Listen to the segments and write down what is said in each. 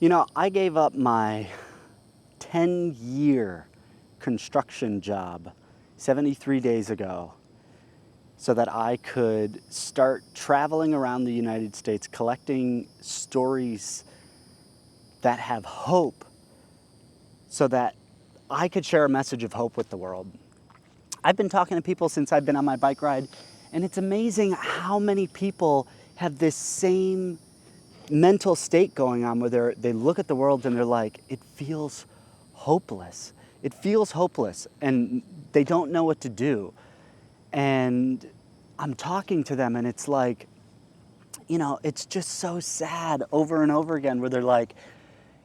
I gave up my 10-year construction job 73 days ago so that I could start traveling around the United States collecting stories that have hope so that I could share a message of hope with the world. I've been talking to people since I've been on my bike ride, and it's amazing how many people have this same mental state going on where they look at the world and they're like, it feels hopeless. It feels hopeless, and they don't know what to do. And I'm talking to them, and it's like, it's just so sad over and over again where they're like,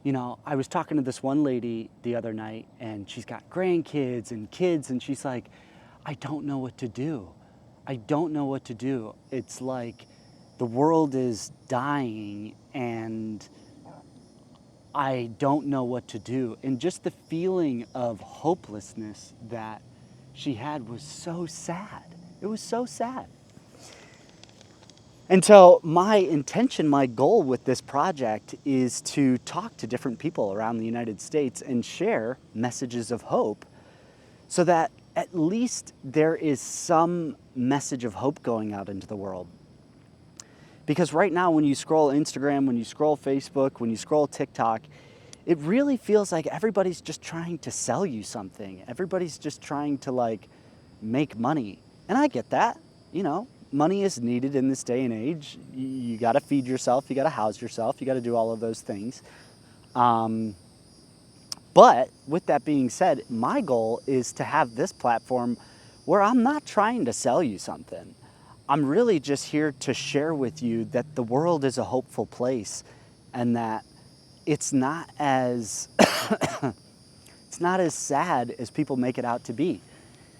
I was talking to this one lady the other night, and she's got grandkids and kids, and she's like, I don't know what to do. I don't know what to do. It's like the world is dying, and I don't know what to do. And just the feeling of hopelessness that she had was so sad. It was so sad. And so my intention, my goal with this project is to talk to different people around the United States and share messages of hope so that at least there is some message of hope going out into the world. Because right now when you scroll Instagram, when you scroll Facebook, when you scroll TikTok, it really feels like everybody's just trying to sell you something. Everybody's just trying to make money. And I get that, money is needed in this day and age. You got to feed yourself, you got to house yourself, you got to do all of those things. But with that being said, my goal is to have this platform where I'm not trying to sell you something. I'm really just here to share with you that the world is a hopeful place and that it's not as it's not as sad as people make it out to be.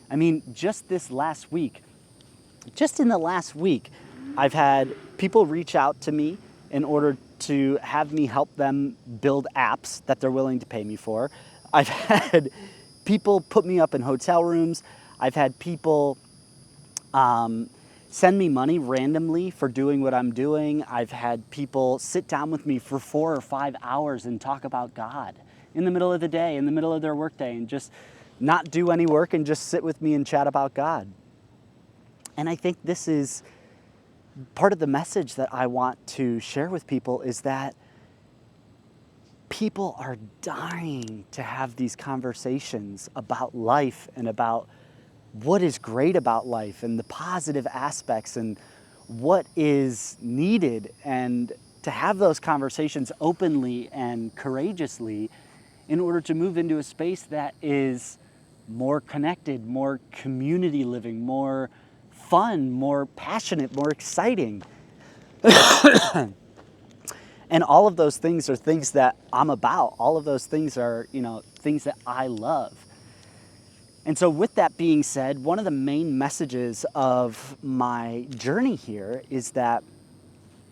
I mean, just in the last week, I've had people reach out to me in order to have me help them build apps that they're willing to pay me for. I've had people put me up in hotel rooms. I've had people send me money randomly for doing what I'm doing. I've had people sit down with me for 4 or 5 hours and talk about God in the middle of the day, in the middle of their workday, and just not do any work and just sit with me and chat about God. And I think this is part of the message that I want to share with people, is that people are dying to have these conversations about life and about what is great about life and the positive aspects and what is needed, and to have those conversations openly and courageously in order to move into a space that is more connected, more community living, more fun, more passionate, more exciting. And all of those things are things that I'm about. All of those things are, things that I love. And so with that being said, one of the main messages of my journey here is that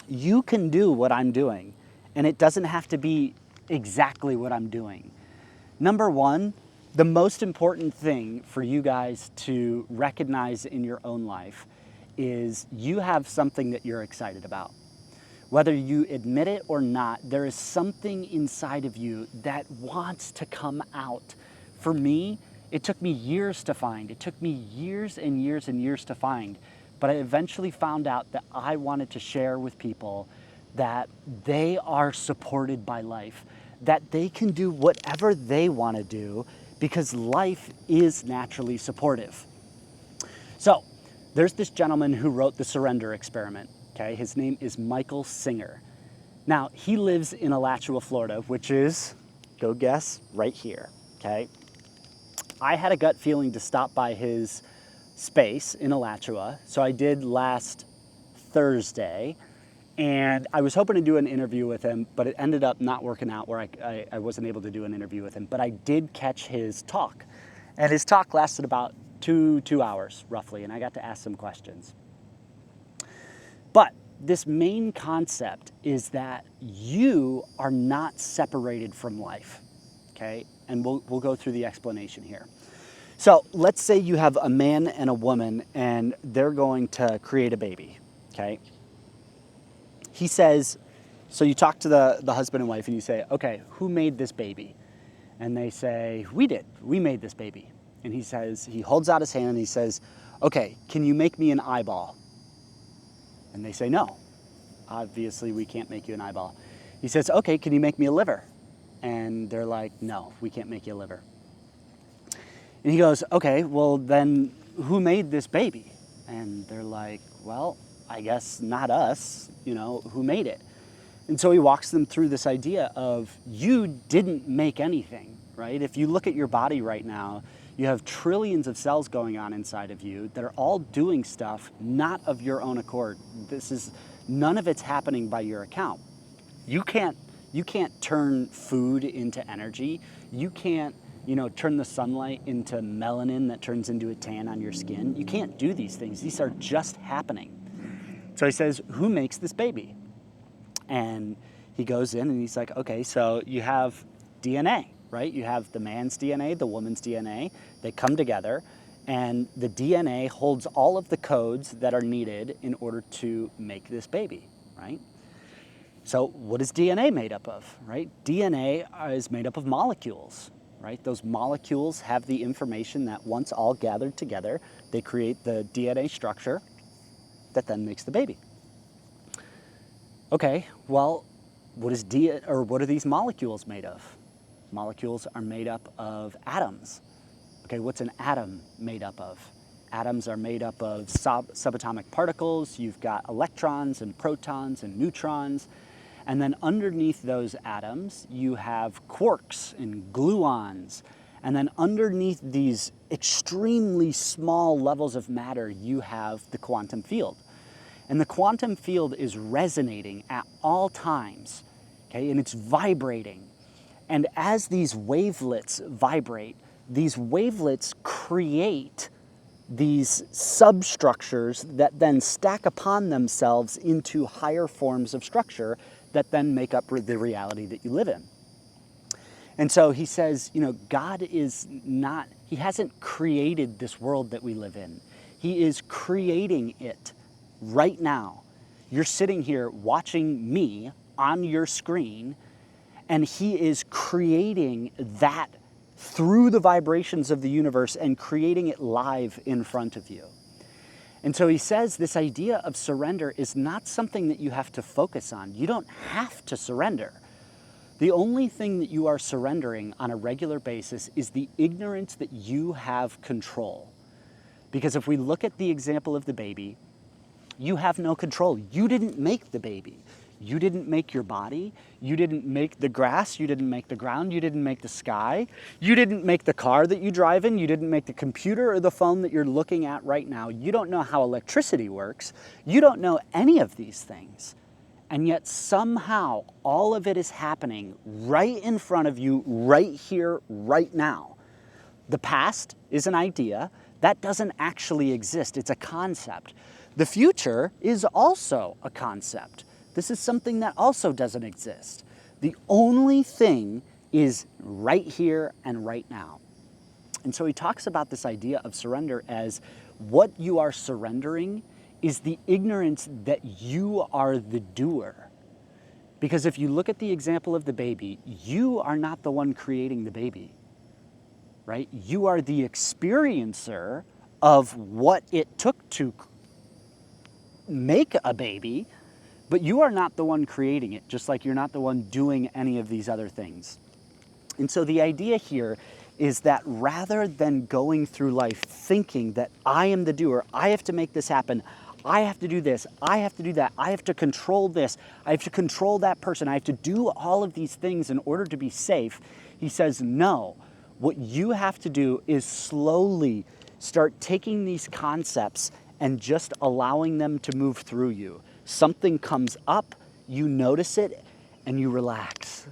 you can do what I'm doing, and it doesn't have to be exactly what I'm doing. Number one, the most important thing for you guys to recognize in your own life is you have something that you're excited about. Whether you admit it or not, there is something inside of you that wants to come out. For me, it took me years to find. It took me years and years and years to find. But I eventually found out that I wanted to share with people that they are supported by life, that they can do whatever they want to do because life is naturally supportive. So there's this gentleman who wrote The Surrender Experiment. Okay, his name is Michel Singer. Now, he lives in Alachua, Florida, which is, go guess, right here. Okay. I had a gut feeling to stop by his space in Alachua, so I did last Thursday, and I was hoping to do an interview with him, but it ended up not working out where I wasn't able to do an interview with him, but I did catch his talk, and his talk lasted about two hours, roughly, and I got to ask some questions. But this main concept is that you are not separated from life, okay? And we'll go through the explanation here. So let's say you have a man and a woman, and they're going to create a baby, okay? He says So you talk to the husband and wife and you say, okay, who made this baby? And they say, we did. We made this baby. And he holds out his hand and he says, okay, can you make me an eyeball? And they say, no. Obviously, we can't make you an eyeball. He says, okay, can you make me a liver? And they're like, no, we can't make you a liver. And he goes, okay, well then who made this baby? And they're like, well, I guess not us, who made it? And so he walks them through this idea of you didn't make anything, right? If you look at your body right now, you have trillions of cells going on inside of you that are all doing stuff not of your own accord. None of it's happening by your account. You can't turn food into energy. You can't, turn the sunlight into melanin that turns into a tan on your skin. You can't do these things. These are just happening. So he says, who makes this baby? And he goes in and he's like, okay, so you have DNA, right? You have the man's DNA, the woman's DNA. They come together and the DNA holds all of the codes that are needed in order to make this baby, right? So what is DNA made up of, right? DNA is made up of molecules, right? Those molecules have the information that once all gathered together, they create the DNA structure that then makes the baby. Okay, well, what are these molecules made of? Molecules are made up of atoms. Okay, what's an atom made up of? Atoms are made up of subatomic particles. You've got electrons and protons and neutrons. And then underneath those atoms, you have quarks and gluons. And then underneath these extremely small levels of matter, you have the quantum field. And the quantum field is resonating at all times, okay? And it's vibrating. And as these wavelets vibrate, these wavelets create these substructures that then stack upon themselves into higher forms of structure that then make up the reality that you live in. And so he says, God he hasn't created this world that we live in. He is creating it right now. You're sitting here watching me on your screen, and he is creating that through the vibrations of the universe and creating it live in front of you. And so he says this idea of surrender is not something that you have to focus on. You don't have to surrender. The only thing that you are surrendering on a regular basis is the ignorance that you have control. Because if we look at the example of the baby, you have no control. You didn't make the baby. You didn't make your body. You didn't make the grass. You didn't make the ground. You didn't make the sky. You didn't make the car that you drive in. You didn't make the computer or the phone that you're looking at right now. You don't know how electricity works. You don't know any of these things. And yet somehow all of it is happening right in front of you, right here, right now. The past is an idea. That doesn't actually exist. It's a concept. The future is also a concept. This is something that also doesn't exist. The only thing is right here and right now. And so he talks about this idea of surrender as what you are surrendering is the ignorance that you are the doer. Because if you look at the example of the baby, you are not the one creating the baby, right? You are the experiencer of what it took to make a baby, but you are not the one creating it, just like you're not the one doing any of these other things. And so the idea here is that rather than going through life thinking that I am the doer, I have to make this happen, I have to do this, I have to do that, I have to control this, I have to control that person, I have to do all of these things in order to be safe, he says, no. What you have to do is slowly start taking these concepts and just allowing them to move through you. Something comes up, you notice it, and you relax.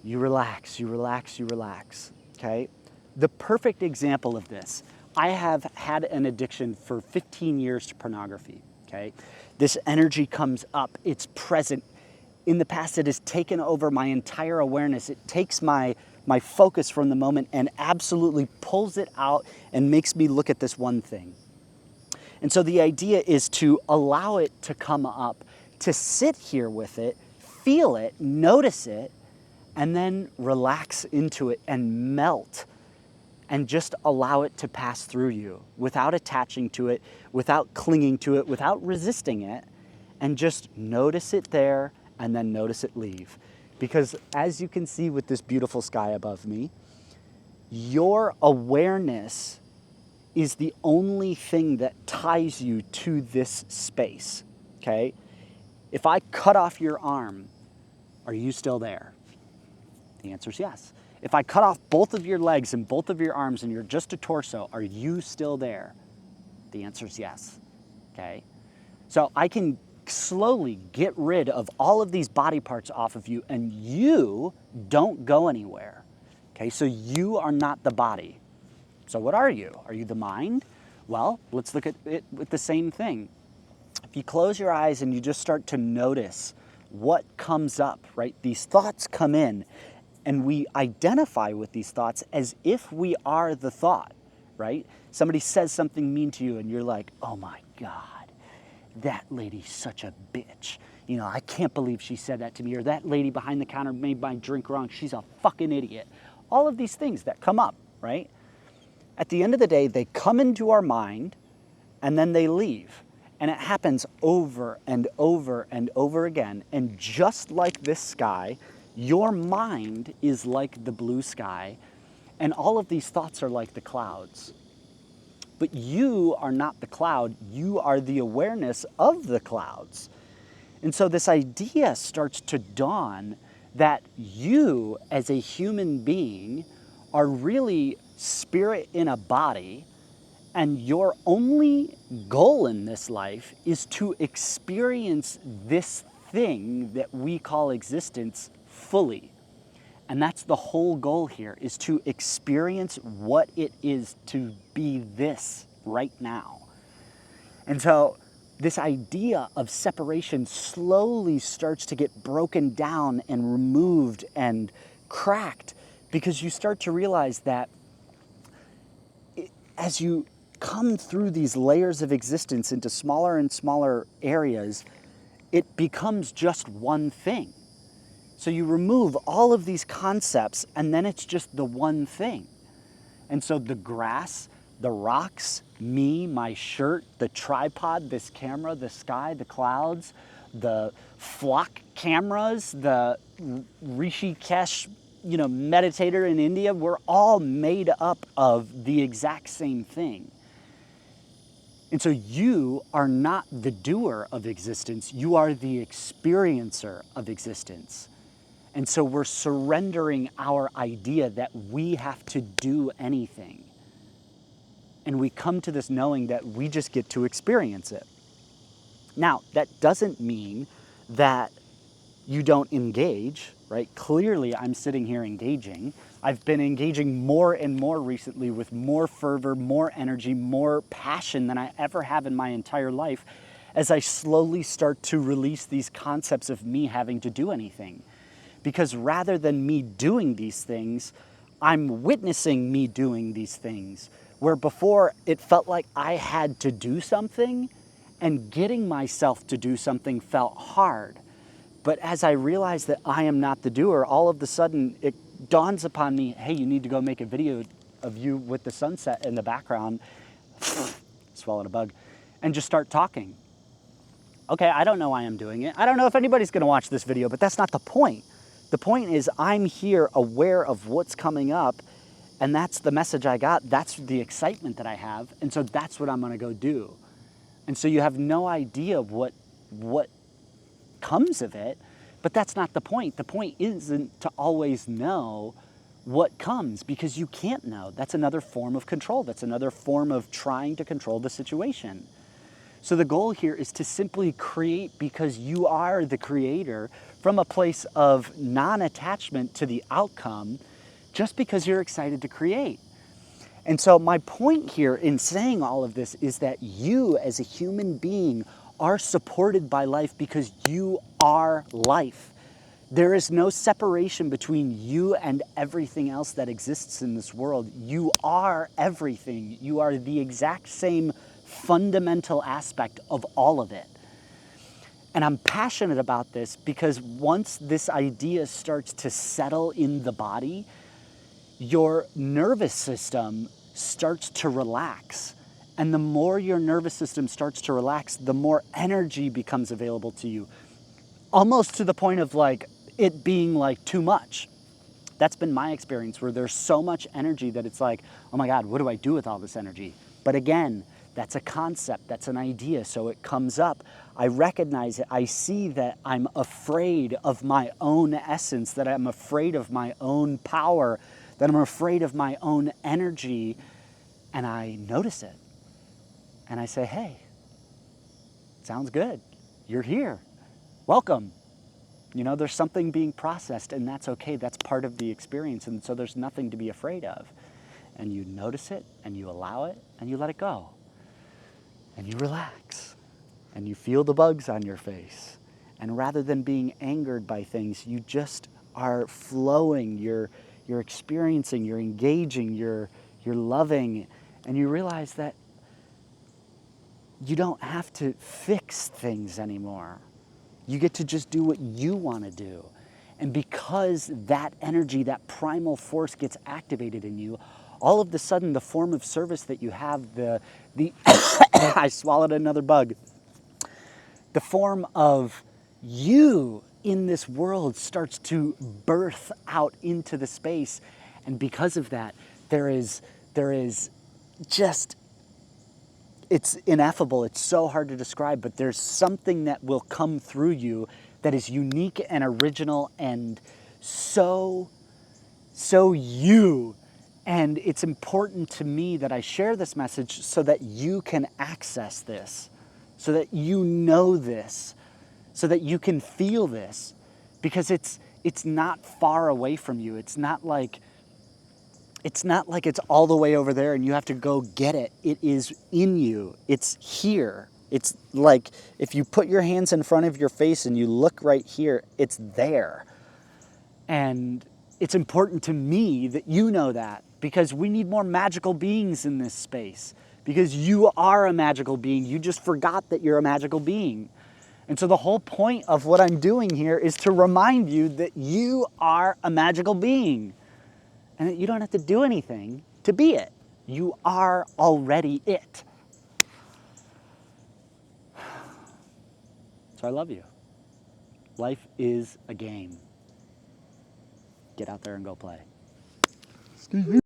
You relax, you relax, you relax, okay? The perfect example of this, I have had an addiction for 15 years to pornography, okay? This energy comes up, it's present. In the past, it has taken over my entire awareness. It takes my focus from the moment and absolutely pulls it out and makes me look at this one thing. And so the idea is to allow it to come up, to sit here with it, feel it, notice it, and then relax into it and melt and just allow it to pass through you without attaching to it, without clinging to it, without resisting it, and just notice it there and then notice it leave. Because as you can see with this beautiful sky above me, your awareness is the only thing that ties you to this space, okay? If I cut off your arm, are you still there? The answer is yes. If I cut off both of your legs and both of your arms and you're just a torso, are you still there? The answer is yes, okay? So I can slowly get rid of all of these body parts off of you and you don't go anywhere, okay? So you are not the body. So what are you? Are you the mind? Well, let's look at it with the same thing. If you close your eyes and you just start to notice what comes up, right? These thoughts come in and we identify with these thoughts as if we are the thought, right? Somebody says something mean to you and you're like, oh my God, that lady's such a bitch. You know, I can't believe she said that to me. Or that lady behind the counter made my drink wrong. She's a fucking idiot. All of these things that come up, right? At the end of the day, they come into our mind and then they leave. And it happens over and over and over again. And just like this sky, your mind is like the blue sky. And all of these thoughts are like the clouds. But you are not the cloud. You are the awareness of the clouds. And so this idea starts to dawn that you as a human being are really spirit in a body, and your only goal in this life is to experience this thing that we call existence fully. And that's the whole goal here, is to experience what it is to be this right now. And so this idea of separation slowly starts to get broken down and removed and cracked, because you start to realize that as you come through these layers of existence into smaller and smaller areas, it becomes just one thing. So you remove all of these concepts and then it's just the one thing. And so the grass, the rocks, me, my shirt, the tripod, this camera, the sky, the clouds, the flock cameras, the Rishikesh, meditator in India, we're all made up of the exact same thing. And so you are not the doer of existence, you are the experiencer of existence. And so we're surrendering our idea that we have to do anything. And we come to this knowing that we just get to experience it. Now, that doesn't mean that you don't engage, right? Clearly, I'm sitting here engaging. I've been engaging more and more recently with more fervor, more energy, more passion than I ever have in my entire life, as I slowly start to release these concepts of me having to do anything. Because rather than me doing these things, I'm witnessing me doing these things. Where before it felt like I had to do something, and getting myself to do something felt hard. But as I realize that I am not the doer, all of a sudden it dawns upon me, hey, you need to go make a video of you with the sunset in the background, swallowed a bug, and just start talking. Okay, I don't know why I'm doing it. I don't know if anybody's gonna watch this video, but that's not the point. The point is I'm here aware of what's coming up, and that's the message I got. That's the excitement that I have, and so that's what I'm gonna go do. And so you have no idea what comes of it, but that's not the point. The point isn't to always know what comes, because you can't know. That's another form of control. That's another form of trying to control the situation. So the goal here is to simply create, because you are the creator, from a place of non-attachment to the outcome, just because you're excited to create. And so my point here in saying all of this is that you as a human being are supported by life because you are life. There is no separation between you and everything else that exists in this world. You are everything. You are the exact same fundamental aspect of all of it. And I'm passionate about this because once this idea starts to settle in the body, your nervous system starts to relax. And the more your nervous system starts to relax, the more energy becomes available to you. Almost to the point of like it being like too much. That's been my experience, where there's so much energy that it's like, oh my God, what do I do with all this energy? But again, that's a concept, that's an idea, so it comes up. I recognize it, I see that I'm afraid of my own essence, that I'm afraid of my own power, that I'm afraid of my own energy, and I notice it. And I say, hey, sounds good. You're here. Welcome. You know, there's something being processed, and that's okay. That's part of the experience, and so there's nothing to be afraid of. And you notice it, and you allow it, and you let it go. And you relax, and you feel the bugs on your face. And rather than being angered by things, you just are flowing. You're experiencing, you're engaging, you're loving, and you realize that you don't have to fix things anymore. You get to just do what you want to do. And because that energy, that primal force gets activated in you, all of a sudden the form of service that you have, the I swallowed another bug. The form of you in this world starts to birth out into the space. And because of that, there is just, it's ineffable. It's so hard to describe, but there's something that will come through you that is unique and original and so you. And it's important to me that I share this message so that you can access this, so that you know this, so that you can feel this, because it's not far away from you. It's not like it's all the way over there and you have to go get it. It is in you. It's here. It's like if you put your hands in front of your face and you look right here, it's there. And it's important to me that you know that, because we need more magical beings in this space, because you are a magical being. You just forgot that you're a magical being. And so the whole point of what I'm doing here is to remind you that you are a magical being, and that you don't have to do anything to be it. You are already it. So I love you. Life is a game. Get out there and go play.